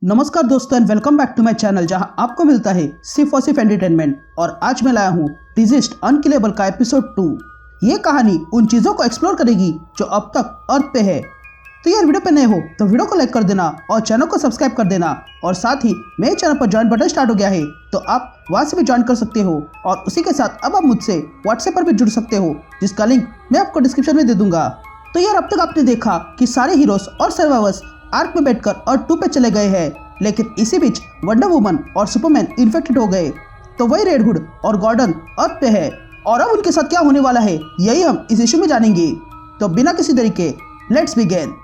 नमस्कार दोस्तों and welcome back to my channel जहां आपको मिलता है सिर्फ और सिर्फ एंटरटेनमेंट। और आज मैं लाया हूं डिजीज्ड अनकिलेबल का एपिसोड 2। ये कहानी उन चीज़ों को एक्सप्लोर करेगी जो अब तक अर्थ पे है। तो यार वीडियो पे नए हो तो वीडियो को लाइक कर देना और चैनल को सब्सक्राइब कर देना। और साथ ही मेरे चैनल पर ज्वाइन बटन स्टार्ट हो गया है तो आप वहाँ से भी ज्वाइन कर सकते हो। और उसी के साथ अब आप मुझसे व्हाट्सएप पर भी जुड़ सकते हो जिसका लिंक मैं आपको डिस्क्रिप्शन में दे दूंगा। तो यार अब तक आपने देखा कि सारे हीरोज और सर्वाइवर्स आर्क में बैठकर अर्थ 2 पे चले गए हैं, लेकिन इसी बीच वंडर वुमन और सुपरमैन इन्फेक्टेड हो गए। तो वही रेड हुड और गॉर्डन अर्थ पे है और अब उनके साथ क्या होने वाला है यही हम इस इशू में जानेंगे। तो बिना किसी देरी के let's begin.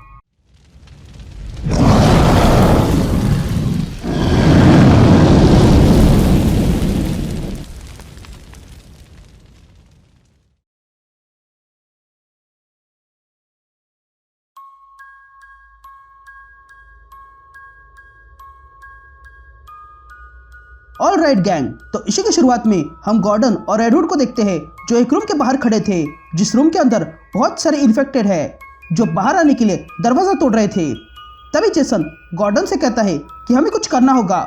All right gang, तो इसी की शुरुआत में हम गॉर्डन और रेडवुड को देखते हैं जो एक रूम के बाहर खड़े थे, जिस रूम के अंदर बहुत सारे इन्फेक्टेड है जो बाहर आने के लिए दरवाजा तोड़ रहे थे। तभी जेसन गॉर्डन से कहता है कि हमें कुछ करना होगा,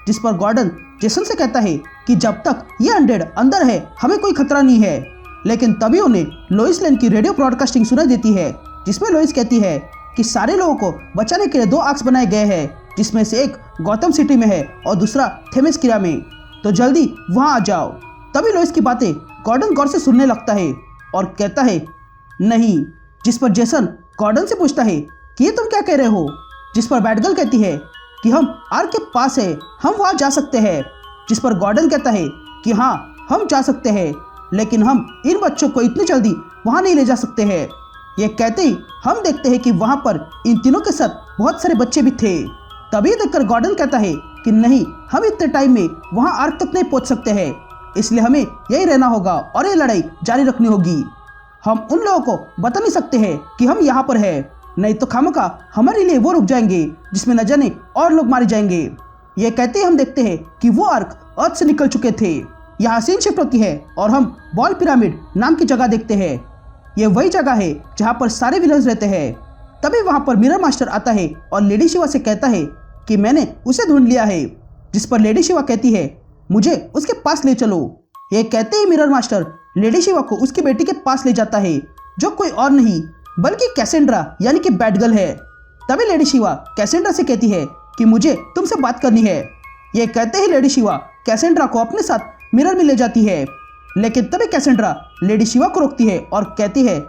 जिस पर गॉर्डन जेसन से कहता है कि जब तक ये अनडेड अंदर है हमें कोई खतरा नहीं है। लेकिन तभी उन्हें लोइस लेन की रेडियो ब्रॉडकास्टिंग सुनाई देती है, जिसमें लोइस कहती है कि सारे लोगों को बचाने के लिए 2 आर्क्स बनाए गए हैं, जिसमें से एक गौतम सिटी में है और दूसरा थेमेस्किरा में, तो जल्दी वहां आ जाओ। तभी लोइस की बातें गॉर्डन गौर से सुनने लगता है और कहता है नहीं, जिस पर जेसन गॉर्डन से पूछता है कि ये तुम क्या कह रहे हो, जिस पर बैटगर्ल कहती है कि हम आर्क के पास है, हम वहां जा सकते हैं। जिस पर गॉर्डन कहता है कि हाँ हम जा सकते हैं, लेकिन हम इन बच्चों को इतनी जल्दी वहां नहीं ले जा सकते हैं। ये कहते ही हम देखते हैं कि वहां पर इन तीनों के साथ बहुत सारे बच्चे भी थे। तभी देखकर गॉर्डन कहता है कि नहीं, हम इतने टाइम में वहां आर्क तक नहीं पहुंच सकते हैं, इसलिए हमें यही रहना होगा और ये लड़ाई जारी रखनी होगी। हम उन लोगों को बता नहीं सकते हैं कि हम यहाँ पर हैं, नहीं तो खामखा हमारे लिए वो रुक जाएंगे जिसमें न जाने और लोग मारे जाएंगे। ये कहते ही हम देखते हैं कि वो आर्क अर्थ से निकल चुके थे। यहाँ सीन शिफ्ट होती है और हम बॉल पिरामिड नाम की जगह देखते हैं। ये वही जगह है जहाँ पर सारे विलन्स रहते हैं। तभी वहाँ पर मिरर मास्टर आता है और लेडी शिवा से कहता है कि मैंने उसे ढूंढ लिया है। जिस पर लेडी शिवा कहती है मुझे उसके पास ले चलो। ये कहते ही मिरर मास्टर लेडी शिवा को उसकी बेटी के पास ले जाता है, जो कोई और नहीं बल्कि कैसेंड्रा यानी कि बैटगर्ल है। तभी लेडी शिवा कैसेंड्रा से कहती है कि मुझे तुमसे बात करनी है। ये कहते ही लेडी शिवा कैसेंड्रा को अपने साथ मिरर में ले जाती है, लेकिन तभी कैसेंड्रा लेडी शिवा को रोकती है और कहती है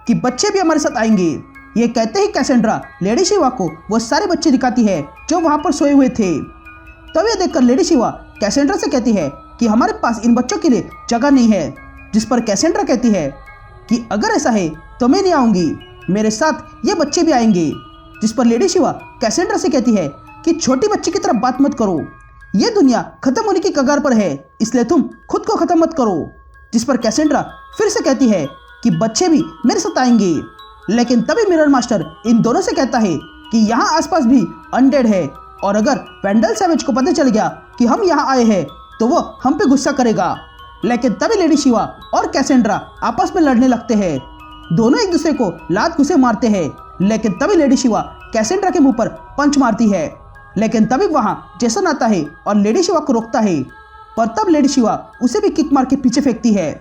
कि बच्चे भी हमारे साथ आएंगे। ये कहते ही कैसेंड्रा लेडी शिवा को वो सारे बच्चे दिखाती है जो वहां पर सोए हुए थे। तब ये देखकर लेडी शिवा कैसेंड्रा से कहती है कि हमारे पास इन बच्चों के लिए जगह नहीं है। जिस पर कैसेंड्रा कहती है कि अगर ऐसा है तो मैं नहीं आऊंगी, मेरे साथ ये बच्चे भी आएंगे। जिस पर लेडी शिवा कैसेंड्रा से कहती है कि छोटी बच्ची की तरफ बात मत करो, ये दुनिया खत्म होने की कगार पर है, इसलिए तुम खुद को खत्म मत करो। जिस पर कैसेंड्रा फिर से कहती है कि बच्चे भी मेरे साथ आएंगे। लेकिन तभी मिरर मास्टर इन दोनों से कहता है कि यहाँ आसपास भी अनडेड है और अगर वेंडल सैवेज को पता चल गया कि हम यहाँ आए हैं तो वो हम पे गुस्सा करेगा। लेकिन तभी लेडी शिवा और कैसेंड्रा आपस में लड़ने लगते हैं। दोनों एक दूसरे को लात घुसे मारते हैं, लेकिन तभी लेडी शिवा कैसेंड्रा के मुंह पर पंच मारती है। लेकिन तभी वहाँ जेसन आता है और लेडी शिवा को रोकता है, पर तब लेडी शिवा उसे भी किक मार के पीछे फेंकती है।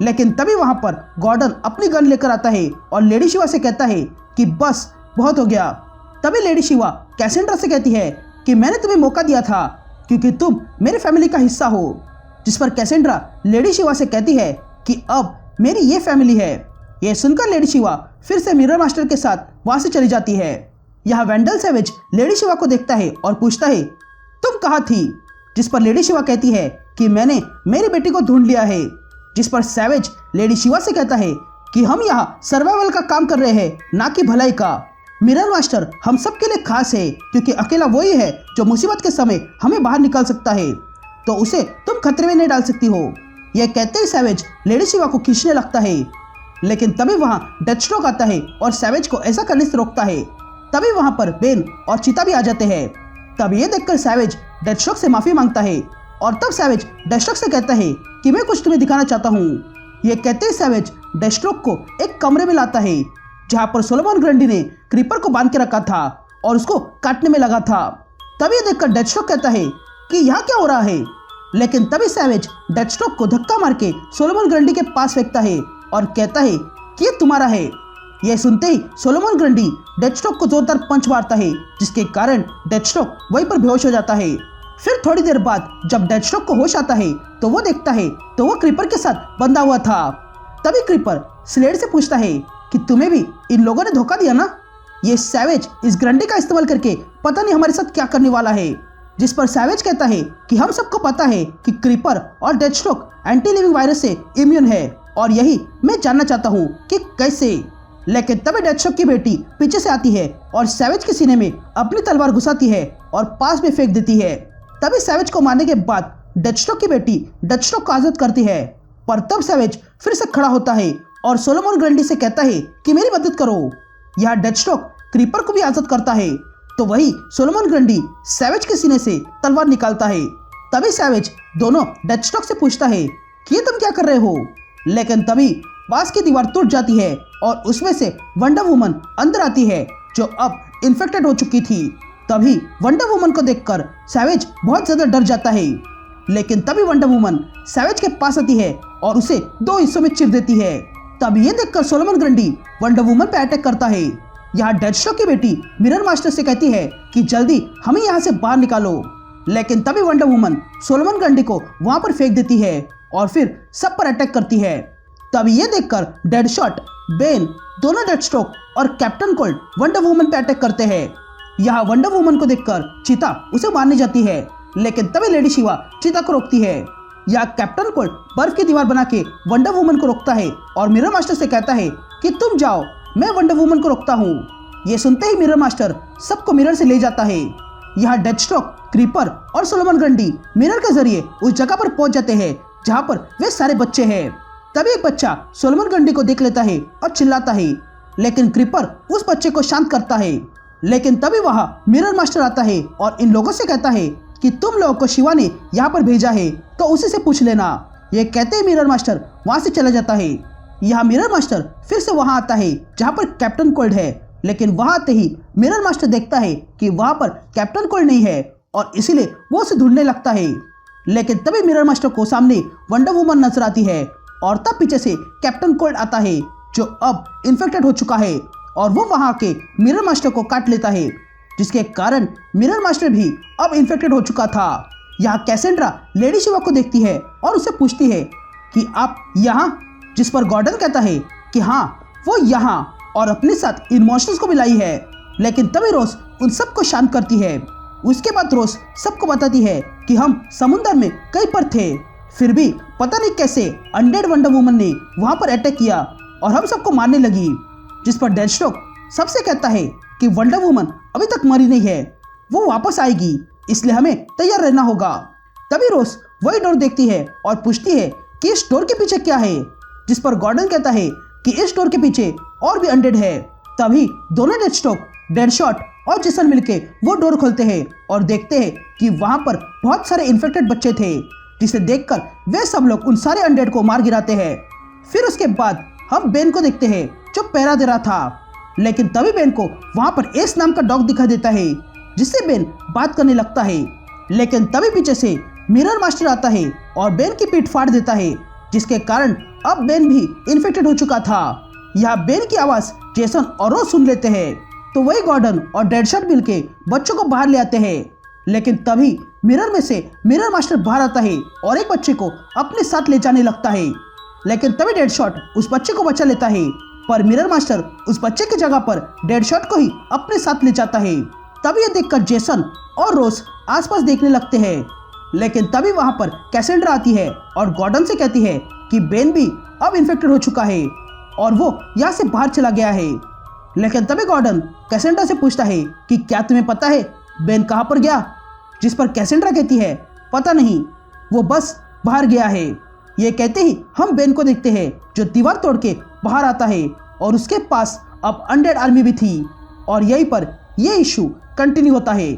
लेकिन तभी वहां पर गॉर्डन अपनी गन लेकर आता है और लेडी शिवा से कहता है कि बस बहुत हो गया। तभी लेडी शिवा कैसेंड्रा से कहती है कि मैंने तुम्हें मौका दिया था क्योंकि तुम मेरी फैमिली का हिस्सा हो। जिस पर कैसेंड्रा लेडी शिवा से कहती है कि अब मेरी ये फैमिली है। यह सुनकर लेडी शिवा फिर से मिरर मास्टर के साथ वहां से चली जाती है। यहाँ वेंडल सैवेज लेडी शिवा को देखता है और पूछता है तुम कहाँ थी। जिस पर लेडी शिवा कहती है कि मैंने मेरी बेटी को ढूंढ लिया है। जिस पर सैवेज लेडी शिवा से कहता है कि हम यहाँ सर्वाइवल का काम कर रहे हैं, ना कि भलाई का। मिरर मास्टर हम सब के लिए खास है क्योंकि अकेला वही है जो मुसीबत के समय हमें बाहर निकाल सकता है, तो उसे तुम खतरे में नहीं डाल सकती हो। यह कहते ही सैवेज लेडी शिवा को खींचने लगता है, लेकिन तभी वहाँ डेथस्ट्रोक आता है और सैवेज को ऐसा करने से रोकता है। तभी वहाँ पर बेन और चीता भी आ जाते हैं। तब ये देखकर सैवेज डेथस्ट्रोक से माफी मांगता है और तब सैवेज डेथस्ट्रोक से कहता है कि मैं कुछ तुम्हें दिखाना चाहता हूँ। ये कहते ही सैवेज डेथस्ट्रोक को एक कमरे में लाता है जहाँ पर सोलोमन ग्रंडी ने क्रीपर को बांध के रखा था और उसको काटने में लगा था। तभी ये देखकर डेथस्ट्रोक कहता है कि यहाँ क्या हो रहा है। लेकिन तभी सैवेज डेथस्ट्रोक को धक्का मार के सोलोमन ग्रंडी के पास फेंकता है और कहता है कि ये तुम्हारा है। यह सुनते ही सोलोमन ग्रंडी डेथस्ट्रोक को जोरदार पंच मारता है, जिसके कारण डेथस्ट्रोक वहीं पर बेहोश हो जाता है। फिर थोड़ी देर बाद जब डेथस्ट्रोक को होश आता है तो वो देखता है तो वो क्रीपर के साथ बंधा हुआ था। तभी क्रीपर स्लेड से पूछता है कि तुम्हें भी इन लोगों ने धोखा दिया ना। ये सैवेज इस ग्रंडी का इस्तेमाल करके पता नहीं हमारे साथ क्या करने वाला है। जिस पर सैवेज कहता है कि हम सबको पता है कि क्रीपर और डेथस्ट्रोक एंटी लिविंग वायरस से इम्यून है और यही मैं जानना चाहता हूँ कि कैसे। लेकिन तभी डेथस्ट्रोक की बेटी पीछे से आती है और सैवेज के सीने में अपनी तलवार घुसाती है और पास में फेंक देती है। तभी सैवेज को मारने के बाद डेथस्ट्रोक की बेटी डेथस्ट्रोक को आजाद करती है। पर तब सैवेज फिर से खड़ा होता है और सोलोमन ग्रंडी से कहता है कि मेरी मदद करो। यह डेथस्ट्रोक क्रीपर को भी आजाद करता है। तो वही सोलोमन ग्रंडी सैवेज के सीने से तलवार निकालता है। तभी सैवेज दोनों डेथस्ट्रोक से पूछता है कि ये तुम क्या कर रहे हो। लेकिन तभी पास की दीवार टूट जाती है और उसमें से वंडर वुमन अंदर आती है, जो अब इन्फेक्टेड हो चुकी थी। तभी वंडर वुमन को देखकर सैवेज बहुत ज्यादा डर जाता है। लेकिन तभी वंडर वुमन सैवेज के पास आती है और उसे 2 हिस्सों में चीर देती है। तभी ये देखकर सोलोमन ग्रंडी वंडर वुमन पर अटैक करता है। यहाँ डेथस्ट्रोक की बेटी मिरर मास्टर से कहती है कि जल्दी हमें यहाँ से बाहर निकालो। लेकिन तभी वंडर वुमन सोलोमन ग्रंडी को वहां पर फेंक देती है और फिर सब पर अटैक करती है। तभी ये देखकर डेडशॉट, बेन, दोनों डेथस्ट्रोक और कैप्टन कोल्ड वंडर वुमन पे अटैक करते हैं। यहाँ वंडर वुमन को देखकर चीता उसे मारने जाती है, लेकिन तभी लेडी शिवा चीता को रोकती है। यहाँ कैप्टन कोल्ड बर्फ की दीवार बना के वंडर वुमन को रोकता है और मिरर मास्टर से कहता है कि तुम जाओ, मैं वंडर वुमन को रोकता हूँ। ये सुनते ही मिरर मास्टर सबको मिरर से ले जाता है। यहाँ डेथस्ट्रोक, क्रीपर और सोलोमन ग्रंडी मिरर के जरिए उस जगह पर पहुंच जाते हैं जहाँ पर वे सारे बच्चे हैं। तभी एक बच्चा सोलोमन ग्रंडी को देख लेता है और चिल्लाता है, लेकिन क्रीपर उस बच्चे को शांत करता है। लेकिन तभी वहाँ मिरर मास्टर आता है और इन लोगों से कहता है कि तुम लोगों को शिवा ने यहाँ पर भेजा है तो उसी से पूछ लेना। ये कहते ही मिरर मास्टर वहाँ से चला जाता है। यहाँ मिरर मास्टर फिर से वहाँ आता है जहाँ पर कैप्टन कोल्ड है, लेकिन वहाँ आते ही मिरर मास्टर देखता है कि वहाँ पर कैप्टन कोल्ड नहीं है और इसीलिए वो उसे ढूंढने लगता है। लेकिन तभी मिरर मास्टर को सामने वंडर वुमन नजर आती है और तब पीछे से कैप्टन कोल्ड आता है, जो अब इन्फेक्टेड हो चुका है और वो वहाँ के मिरर मास्टर को काट लेता है, जिसके कारण मिरर मास्टर भी अब इन्फेक्टेड हो चुका था। यहाँ कैसेंड्रा लेडी शिवा को देखती है और उसे पूछती है कि आप यहाँ, जिस पर गॉर्डन कहता है कि हाँ वो यहाँ और अपने साथ इन मॉन्स्टर्स को भी लाई है। लेकिन तभी रोज उन सबको शांत करती है। उसके बाद रोज सबको बताती है कि हम समुद्र में कहीं पर थे, फिर भी पता नहीं कैसे अनडेड वंडर वुमन ने वहां पर अटैक किया और हम सबको मारने लगी। जिस पर डेथस्ट्रोक सबसे कहता है कि वंडर वुमन अभी तक मरी नहीं है, वो वापस आएगी, इसलिए हमें तैयार रहना होगा। तभी रोज वही डोर देखती है और पूछती है कि इस डोर के पीछे क्या है, जिस पर गॉर्डन कहता है कि इस डोर के पीछे और भी अनडेड है। तभी दोनों डेथस्ट्रोक, डेडशॉट और जेसन मिलके वो डोर खोलते हैं और देखते हैं कि वहां पर बहुत सारे इन्फेक्टेड बच्चे थे, जिसे देखकर वे सब लोग उन सारे अनडेड को मार गिराते हैं। फिर उसके बाद हम बेन को देखते हैं जो पहरा दे रहा था। लेकिन तभी बेन को वहां पर एस नाम का डॉग दिखा देता है, जिससे बेन बात करने लगता है। लेकिन तभी पीछे से मिरर मास्टर आता है और बेन की पीठ फाड़ देता है, जिसके कारण अब बेन भी इन्फेक्टेड हो चुका था। यहाँ बेन की आवाज जेसन और रोज सुन लेते हैं, तो वही गॉर्डन और डेडशॉट मिलके बच्चों को बाहर ले आते हैं। लेकिन तभी मिरर में से मिरर मास्टर बाहर आता है और एक बच्चे को अपने साथ ले जाने लगता है। लेकिन तभी डेडशॉट उस बच्चे को बचा लेता है, पर मिरर मास्टर उस बच्चे की जगह पर डेडशॉट को ही अपने साथ ले जाता है। तभी ये देखकर जेसन और रोज आसपास देखने लगते हैं। लेकिन तभी वहां पर कैसेंड्रा आती है और गॉर्डन से कहती है कि बेन भी अब इन्फेक्टेड हो चुका है और वो यहाँ से बाहर चला गया है। लेकिन तभी गॉर्डन कैसेंड्रा से पूछता है कि क्या तुम्हें पता है बेन कहाँ पर गया, जिस पर कैसेंड्रा कहती है पता नहीं, वो बस बाहर गया है। ये कहते ही हम बेन को देखते हैं जो दीवार तोड़ के बाहर आता है और उसके पास अब अनडेड आर्मी भी थी और यहीं पर ये इशू कंटिन्यू होता है।